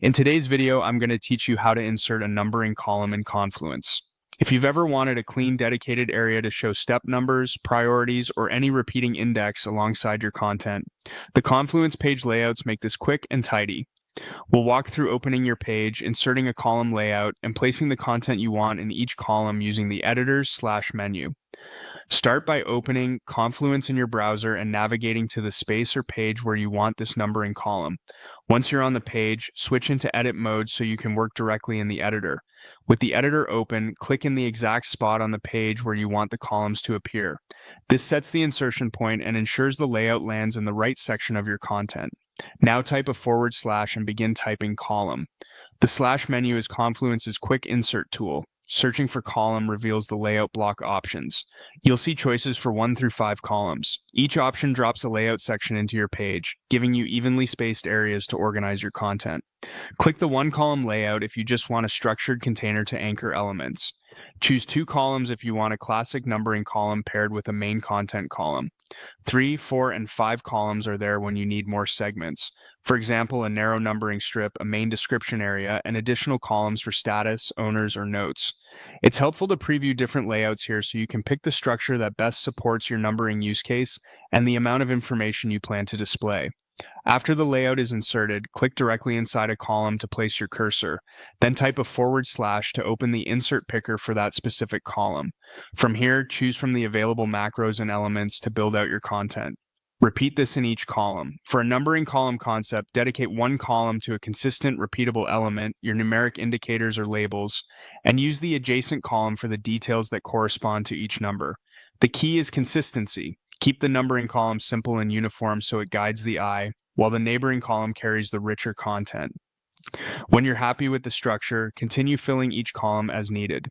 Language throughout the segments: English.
In today's video, I'm going to teach you how to insert a numbering column in Confluence. If you've ever wanted a clean, dedicated area to show step numbers, priorities, or any repeating index alongside your content, the Confluence page layouts make this quick and tidy. We'll walk through opening your page, inserting a column layout, and placing the content you want in each column using the editor's/menu. Start by opening Confluence in your browser and navigating to the space or page where you want this numbering column. Once you're on the page, switch into edit mode so you can work directly in the editor. With the editor open, click in the exact spot on the page where you want the columns to appear. This sets the insertion point and ensures the layout lands in the right section of your content. Now type a / and begin typing column. The slash menu is Confluence's quick insert tool. Searching for column reveals the layout block options. You'll see choices for 1 through 5 columns. Each option drops a layout section into your page, giving you evenly spaced areas to organize your content. Click the 1-column layout if you just want a structured container to anchor elements. Choose 2 columns if you want a classic numbering column paired with a main content column. 3, 4, and 5 columns are there when you need more segments. For example, a narrow numbering strip, a main description area, and additional columns for status, owners, or notes. It's helpful to preview different layouts here so you can pick the structure that best supports your numbering use case and the amount of information you plan to display. After the layout is inserted, click directly inside a column to place your cursor, then type a / to open the insert picker for that specific column. From here, choose from the available macros and elements to build out your content. Repeat this in each column. For a numbering column concept, dedicate 1 column to a consistent, repeatable element, your numeric indicators or labels, and use the adjacent column for the details that correspond to each number. The key is consistency. Keep the numbering column simple and uniform so it guides the eye, while the neighboring column carries the richer content. When you're happy with the structure, continue filling each column as needed.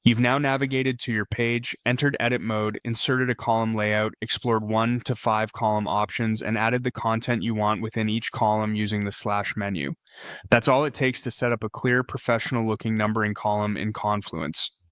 You've now navigated to your page, entered edit mode, inserted a column layout, explored 1 to 5 column options, and added the content you want within each column using the / menu. That's all it takes to set up a clear, professional-looking numbering column in Confluence.